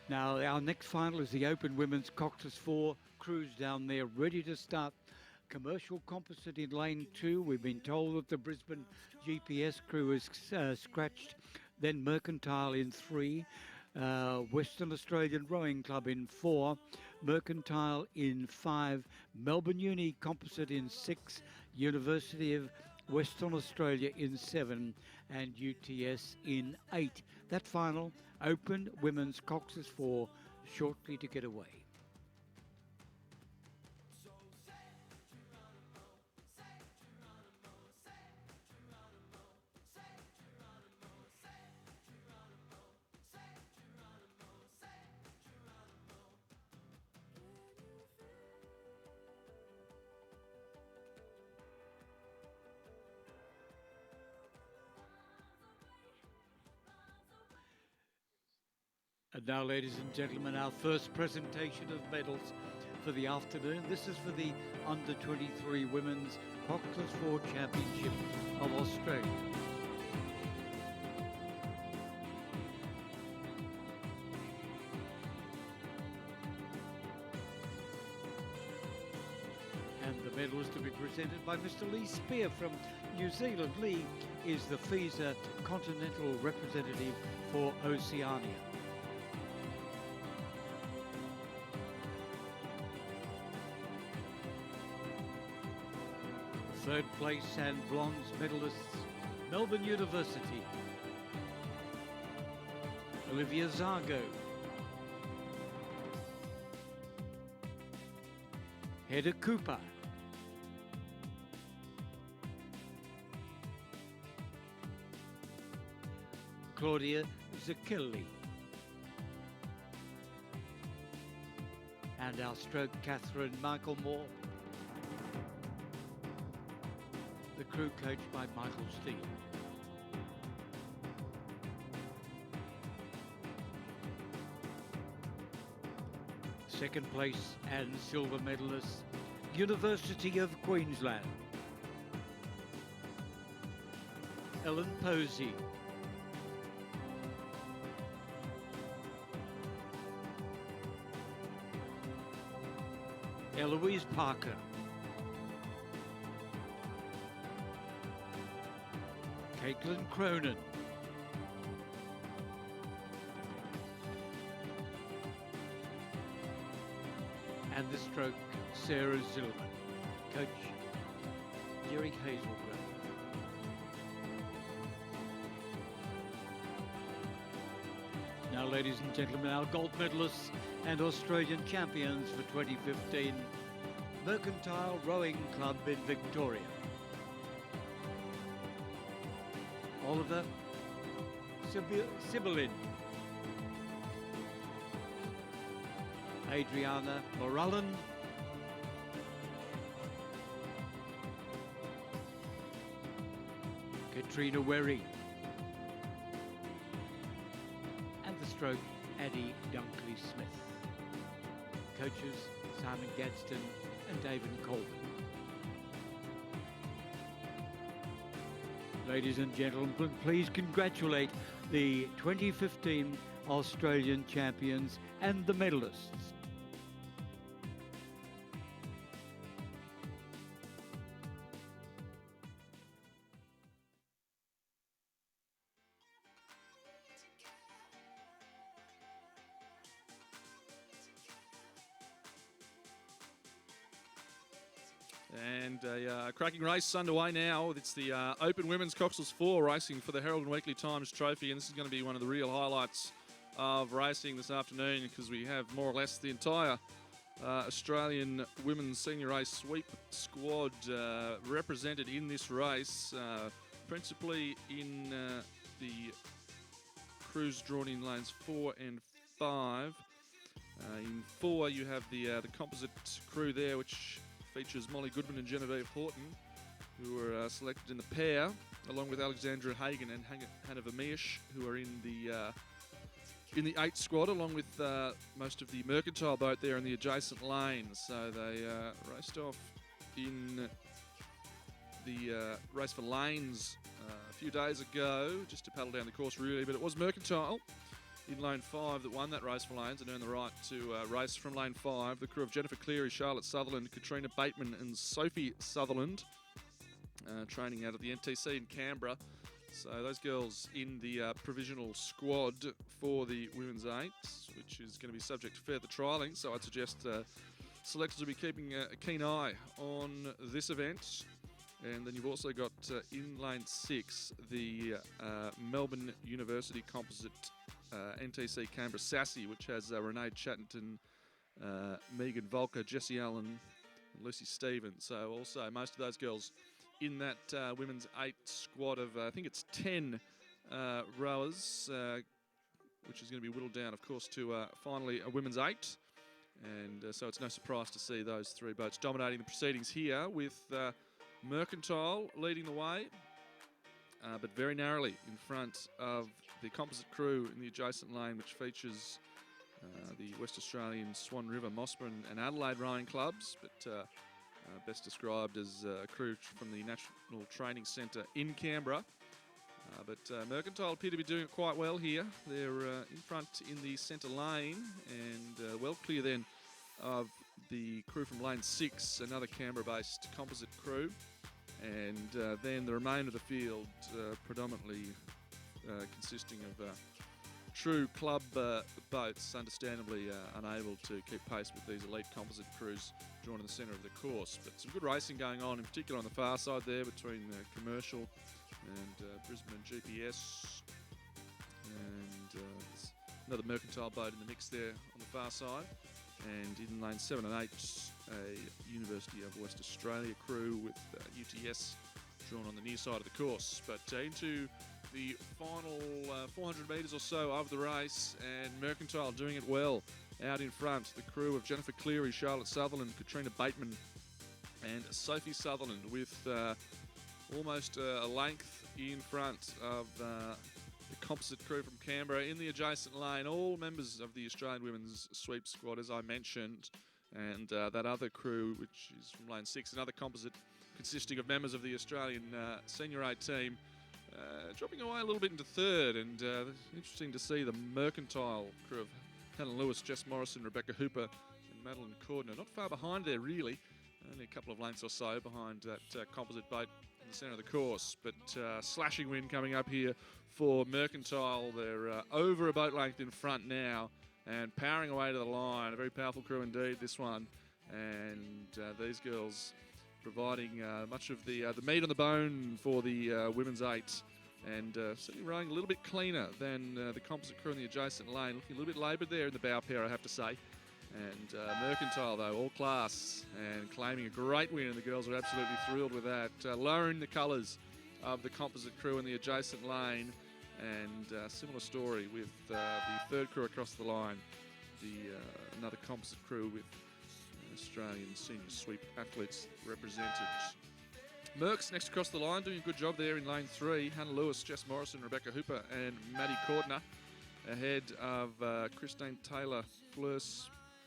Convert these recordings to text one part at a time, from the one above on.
Now, our next final is the Open Women's Coxless Four. Crews down there ready to start. Commercial Composite in lane 2. We've been told that the Brisbane GPS crew is scratched. Then Mercantile in 3. Western Australian Rowing Club in 4. Mercantile in 5. Melbourne Uni Composite in 6. University of Western Australia in 7. And UTS in 8. That final, Open Women's Coxless Four, shortly to get away. And now, ladies and gentlemen, our first presentation of medals for the afternoon. This is for the Under-23 Women's Coxless Four Championship of Australia. And the medal is to be presented by Mr. Lee Spear from New Zealand. Lee is the FISA Continental Representative for Oceania. Third place and bronze medalists, Melbourne University, Olivia Zargo, Hedda Cooper, Claudia Zacchelli, and our stroke Catherine Michael Moore. The crew coached by Michael Steele. Second place and silver medalist, University of Queensland, Ellen Posey, Eloise Parker, Caitlin Cronin, and the stroke Sarah Zillman, coach Jerry Hazelgrove. Now, ladies and gentlemen, our gold medalists and Australian champions for 2015, Mercantile Rowing Club in Victoria. Oliver Sibylin, Adriana Morallen, Katrina Werry, and the stroke Addie Dunkley-Smith. Coaches Simon Gadsden and David Colvin. Ladies and gentlemen, please congratulate the 2015 Australian champions and the medalists. And a cracking race underway now. It's the Open Women's Coxless Four racing for the Herald Weekly Times Trophy, and this is going to be one of the real highlights of racing this afternoon because we have more or less the entire Australian Women's Senior Race Sweep squad represented in this race, principally in the crews drawn in lanes 4 and 5. In 4 you have the composite crew there, which features Molly Goodman and Genevieve Horton, who were selected in the pair, along with Alexandra Hagan and Hannah Vermeersch, who are in the 8 squad, along with most of the Mercantile boat there in the adjacent lanes. So they raced off in the race for lanes a few days ago, just to paddle down the course really, but it was Mercantile in lane 5 that won that race for lanes and earned the right to race from lane 5. The crew of Jennifer Cleary, Charlotte Sutherland, Katrina Bateman and Sophie Sutherland, training out of the NTC in Canberra. So those girls in the provisional squad for the Women's 8, which is going to be subject to further trialling. So I'd suggest selectors will be keeping a keen eye on this event. And then you've also got in lane 6, the Melbourne University Composite NTC Canberra Sassy, which has Renee Chatterton, Megan Volker, Jessie Allen, and Lucy Stevens. So also most of those girls in that women's 8 squad of, I think it's 10 rowers, which is going to be whittled down, of course, to finally a women's 8. And so it's no surprise to see those 3 boats dominating the proceedings here, with Mercantile leading the way, but very narrowly in front of the composite crew in the adjacent lane, which features the West Australian Swan River, Mossburn and Adelaide rowing clubs, but best described as a crew from the National Training Centre in Canberra. But Mercantile appear to be doing it quite well here. They're in front in the centre lane and well clear then of the crew from lane 6, another Canberra-based composite crew. And then the remainder of the field predominantly consisting of true club boats, understandably unable to keep pace with these elite composite crews drawn in the centre of the course. But some good racing going on, in particular on the far side there between Commercial and Brisbane and GPS. And there's another Mercantile boat in the mix there on the far side. And in lane 7 and 8, a University of West Australia crew with UTS drawn on the near side of the course. But into the final 400 metres or so of the race, and Mercantile doing it well out in front. The crew of Jennifer Cleary, Charlotte Sutherland, Katrina Bateman and Sophie Sutherland, with almost a length in front of the composite crew from Canberra in the adjacent lane, all members of the Australian Women's Sweep squad, as I mentioned, and that other crew, which is from lane 6, another composite consisting of members of the Australian Senior A team, dropping away a little bit into third. And interesting to see the Mercantile crew of Hannah Lewis, Jess Morrison, Rebecca Hooper and Madeline Cordner not far behind there really, only a couple of lengths or so behind that composite boat in the centre of the course. But slashing wind coming up here for Mercantile. They're over a boat length in front now and powering away to the line. A very powerful crew indeed, this one. And these girls providing much of the meat on the bone for the women's 8. And certainly rowing a little bit cleaner than the composite crew in the adjacent lane. Looking a little bit laboured there in the bow pair, I have to say. And Mercantile, though, all class and claiming a great win. And the girls are absolutely thrilled with that. Lowering the colours of the composite crew in the adjacent lane. And similar story with the third crew across the line. Another composite crew with Australian senior sweep athletes represented. Merck's next across the line, doing a good job there in lane 3. Hannah Lewis, Jess Morrison, Rebecca Hooper and Maddie Cordner, ahead of Christine Taylor, Fleur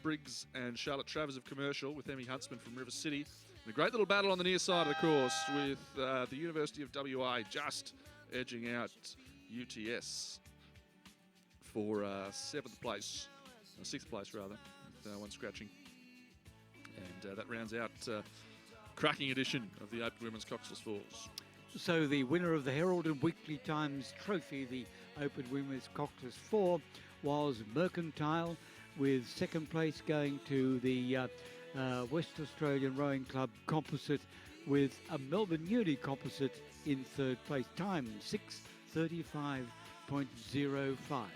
Briggs and Charlotte Travers of Commercial, with Emmy Huntsman from River City. And a great little battle on the near side of the course, with the University of WA just edging out UTS for 7th place, 6th place rather, with one scratching. And that rounds out cracking edition of the Open Women's Coxless Fours. So the winner of the Herald and Weekly Times Trophy, the Open Women's Coxless Four, was Mercantile, with 2nd place going to the West Australian Rowing Club Composite, with a Melbourne Uni Composite in 3rd place. Time 6:35.05.